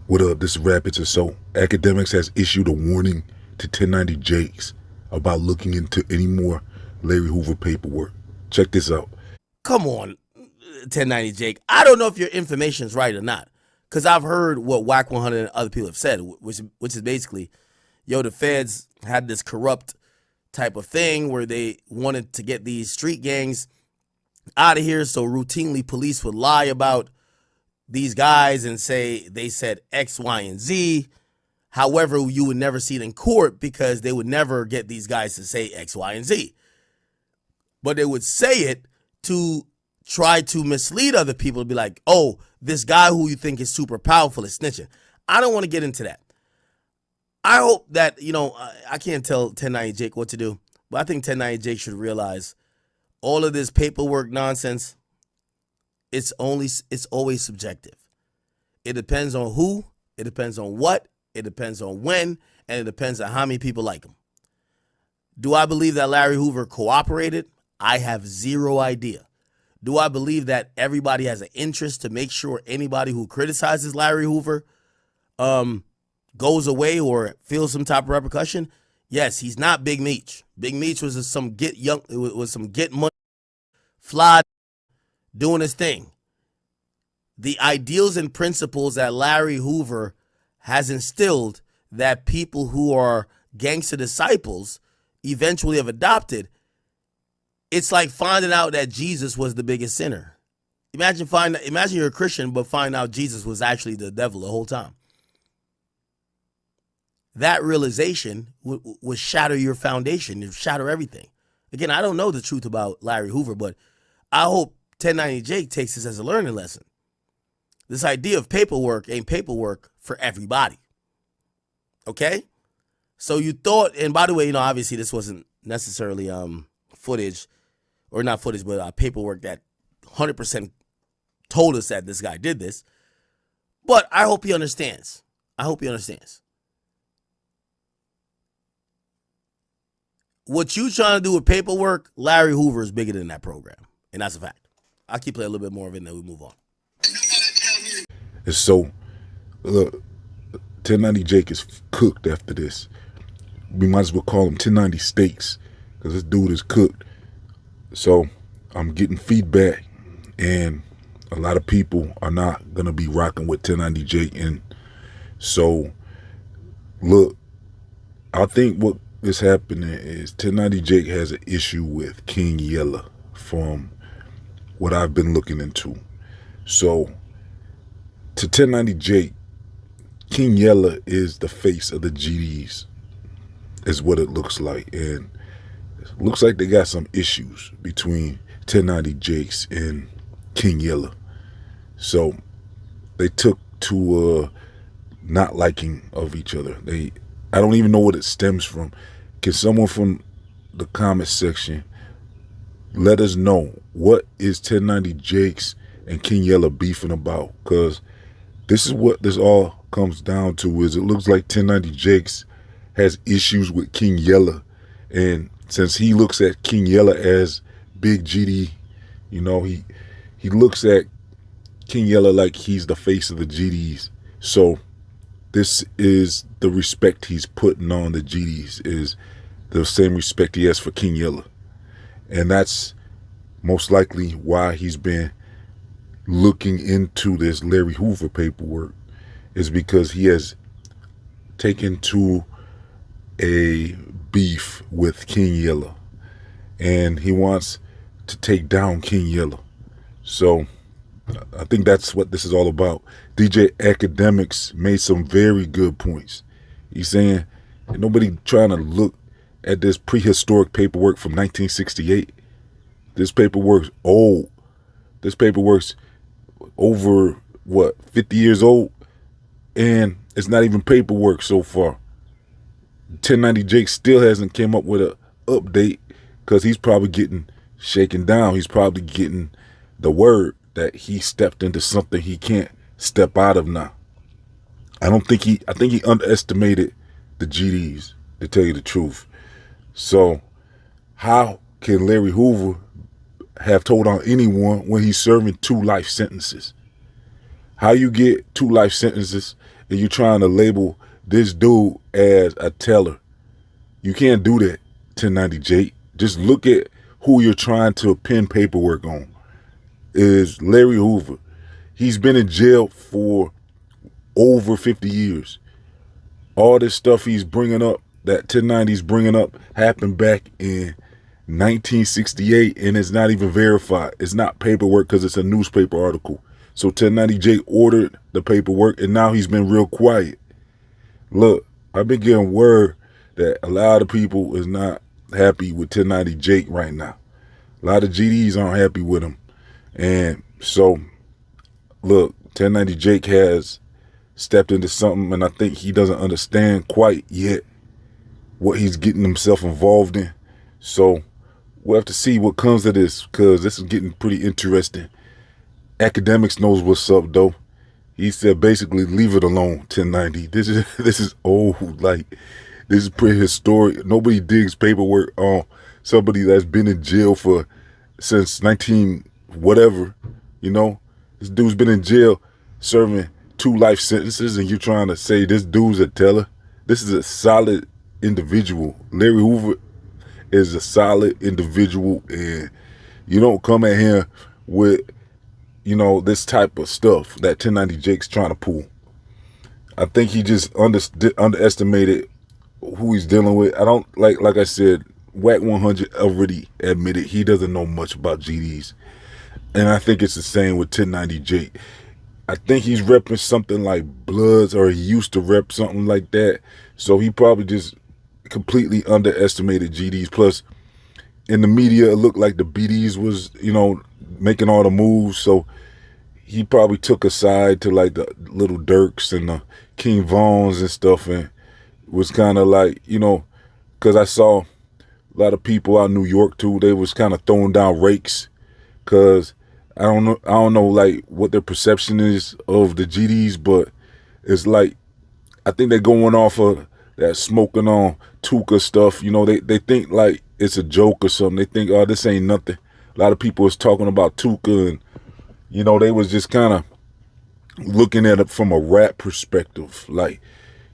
What up? This is Rapids. So Akademiks has issued a warning to 1090 Jakes about looking into any more Larry Hoover paperwork. Check this out. Come on, 1090 Jake. I don't know if your information is right or not, because I've heard what WAC 100 and other people have said, which is basically, the feds had this corrupt type of thing where they wanted to get these street gangs out of here, so routinely police would lie about these guys and say they said X, Y, and Z. However, you would never see it in court because they would never get these guys to say X, Y, and Z. But they would say it to try to mislead other people to be like, oh, this guy who you think is super powerful is snitching. I don't want to get into that. I hope that, I can't tell 1090 Jake what to do, but I think 1090 Jake should realize all of this paperwork nonsense, it's always subjective. It depends on who, it depends on what, it depends on when, and it depends on how many people like him. Do I believe that Larry Hoover cooperated? I have zero idea. Do I believe that everybody has an interest to make sure anybody who criticizes Larry Hoover goes away or feels some type of repercussion? Yes, he's not Big Meech. Big Meech was some get money, fly, doing his thing. The ideals and principles that Larry Hoover has instilled that people who are gangster disciples eventually have adopted, it's like finding out that Jesus was the biggest sinner. Imagine you're a Christian, but find out Jesus was actually the devil the whole time. That realization would shatter your foundation, it would shatter everything. Again, I don't know the truth about Larry Hoover, but I hope 1090 Jake takes this as a learning lesson. This idea of paperwork ain't paperwork for everybody. Okay? So you thought, and by the way, obviously this wasn't necessarily footage, or not footage, but paperwork that 100% told us that this guy did this. But I hope he understands. I hope he understands. What you trying to do with paperwork, Larry Hoover is bigger than that program. And that's a fact. I'll keep playing a little bit more of it and then we move on. And so, look, 1090 Jake is cooked after this. We might as well call him 1090 Steaks because this dude is cooked. So I'm getting feedback and a lot of people are not going to be rocking with 1090 Jake. And so, look, I think what is happening is 1090 Jake has an issue with King Yella from what I've been looking into. So to 1090 Jake, King Yella is the face of the GDs, is what it looks like. And it looks like they got some issues between 1090 Jakes and King Yella. So they took to not liking of each other. I don't even know what it stems from. Can someone from the comment section let us know what is 1090 Jakes and King Yella beefing about? Because this is what this all comes down to, is it looks like 1090 Jakes has issues with King Yella. And since he looks at King Yella as Big GD, he looks at King Yella like he's the face of the GDs. So this is the respect he's putting on the GDs, is the same respect he has for King Yella. And that's most likely why he's been looking into this Larry Hoover paperwork, is because he has taken to a beef with King Yella. And he wants to take down King Yella. So I think that's what this is all about. DJ Akademiks made some very good points. He's saying nobody trying to look at this prehistoric paperwork from 1968. This paperwork's old. This paperwork's over, 50 years old? And it's not even paperwork so far. 1090 Jake still hasn't came up with an update because he's probably getting shaken down. He's probably getting the word that he stepped into something he can't step out of now. I think he underestimated the GDs, to tell you the truth. So how can Larry Hoover have told on anyone when he's serving 2 life sentences? How you get 2 life sentences and you're trying to label this dude as a teller. You can't do that, 1090 Jake. Just look at who you're trying to pin paperwork on. Is Larry Hoover. He's been in jail for over 50 years. All this stuff he's bringing up, that 1090's bringing up, happened back in 1968, and it's not even verified. It's not paperwork because it's a newspaper article. So 1090 Jake ordered the paperwork, and now he's been real quiet. Look, I've been getting word that a lot of people is not happy with 1090 Jake right now. A lot of GDs aren't happy with him. And so, look, 1090 Jake has stepped into something, and I think he doesn't understand quite yet what he's getting himself involved in. So we'll have to see what comes of this, because this is getting pretty interesting. Akademiks knows what's up, though. He said basically leave it alone, 1090. This is old. Like, this is pretty historic. Nobody digs paperwork on somebody that's been in jail for since 19 whatever. You know, this dude's been in jail serving 2 life sentences, and you're trying to say this dude's a teller. This is a solid individual. Larry Hoover is a solid individual, and you don't come at him with, you know, this type of stuff that 1090 Jake's trying to pull. I think he just underestimated who he's dealing with. I don't like I said, WAC 100 already admitted he doesn't know much about GDs, and I think it's the same with 1090 Jake. I think he's repping something like Bloods, or he used to rep something like that. So he probably just completely underestimated GDs. Plus, in the media, it looked like the BDs was, you know, making all the moves. So he probably took a side to like the Little Dirks and the King Vons and stuff, and was kind of like, you know, because I saw a lot of people out in New York too, they was kind of throwing down rakes, because I don't know like what their perception is of the GDs, but it's like, I think they're going off of that smoking on Tuka stuff. You know, they think like it's a joke or something. They think, oh, this ain't nothing. A lot of people was talking about Tuka, and, you know, they was just kind of looking at it from a rap perspective. Like,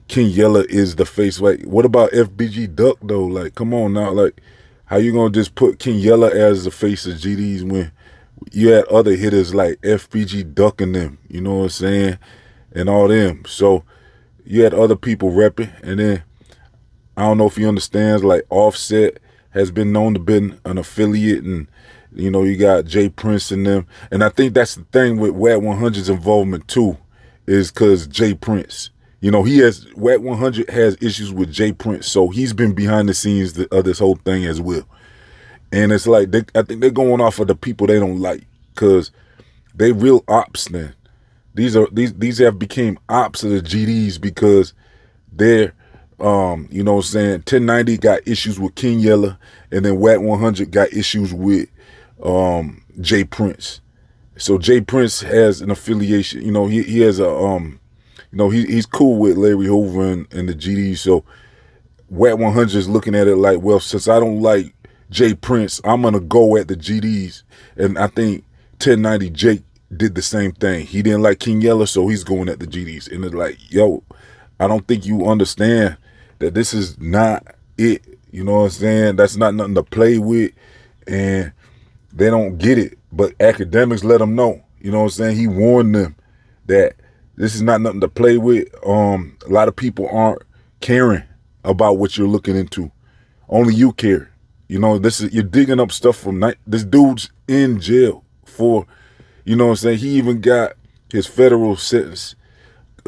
King Yella is the face. Like, what about FBG Duck though? Like, come on now. Like, how you gonna just put King Yella as the face of GDs when you had other hitters like FBG Duck and them, you know what I'm saying, and all them. So you had other people repping, and then I don't know if he understands, like Offset has been known to be an affiliate, and, you know, you got Jay Prince and them. And I think that's the thing with WAC 100's involvement too, is because Jay Prince, you know, WAC 100 has issues with Jay Prince, so he's been behind the scenes of this whole thing as well. And it's like, I think they're going off of the people they don't like, because they real ops then. These have became ops of the GDs, because they're, you know what I'm saying, 1090 got issues with King Yella, and then WAC 100 got issues with Jay Prince. So Jay Prince has an affiliation, you know, he has a, you know, he's cool with Larry Hoover and the GDs. So WAC 100 is looking at it like, well, since I don't like Jay Prince, I'm gonna go at the GDs. And I think 1090 Jake did the same thing. He didn't like King Yella, so he's going at the GDs. And it's like, yo, I don't think you understand that this is not it. You know what I'm saying? That's not nothing to play with, and they don't get it. But Akademiks let them know. You know what I'm saying? He warned them that this is not nothing to play with. A lot of people aren't caring about what you're looking into. Only you care. You know, you're digging up stuff from this dude's in jail for, you know what I'm saying? He even got his federal sentence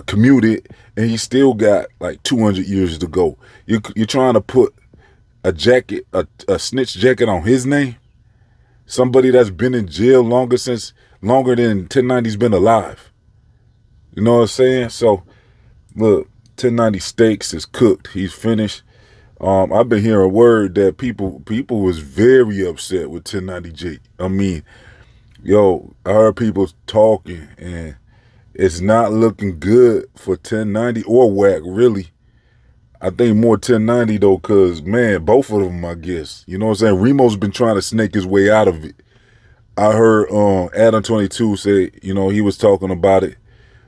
commuted, and he still got like 200 years to go. You're trying to put a jacket, a snitch jacket on his name? Somebody that's been in jail longer than 1090's been alive. You know what I'm saying? So, look, 1090 steaks is cooked. He's finished. I've been hearing word that people was very upset with 1090 Jake. I mean, yo, I heard people talking, and it's not looking good for 1090 or WAC, really. I think more 1090 though, because, man, both of them, I guess. You know what I'm saying? Remo's been trying to snake his way out of it. I heard Adam 22 say, you know, he was talking about it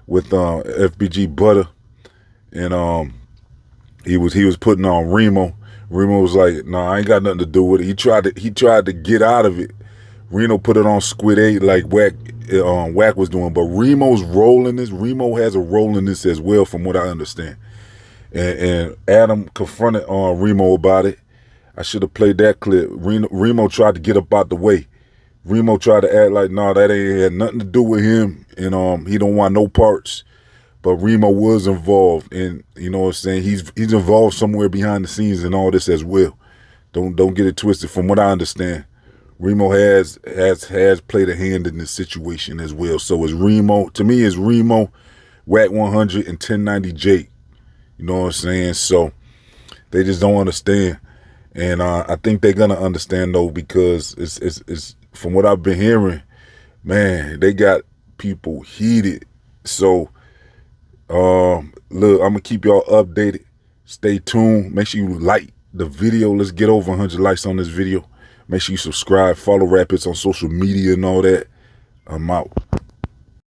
with FBG Butter. and he was putting on Remo. Remo was like, "Nah, I ain't got nothing to do with it." He tried to get out of it. Reno put it on Squid 8 like Wack was doing, but Remo's role in this. Remo has a role in this as well, from what I understand. And Adam confronted Remo about it. I should have played that clip. Remo tried to get up out the way. Remo tried to act like, "Nah, that ain't had nothing to do with him, and he don't want no parts." But Remo was involved, and you know what I'm saying. He's involved somewhere behind the scenes in all this as well. Don't get it twisted. From what I understand, Remo has played a hand in this situation as well. So it's Remo. To me, it's Remo, Wack 100, and 1090 Jake. You know what I'm saying? So they just don't understand, and I think they're gonna understand though, because it's from what I've been hearing, man, they got people heated. So look, I'm gonna keep y'all updated. Stay tuned. Make sure you like the video. Let's get over 100 likes on this video. Make sure you subscribe, follow Rap HITZ on social media and all that. I'm out.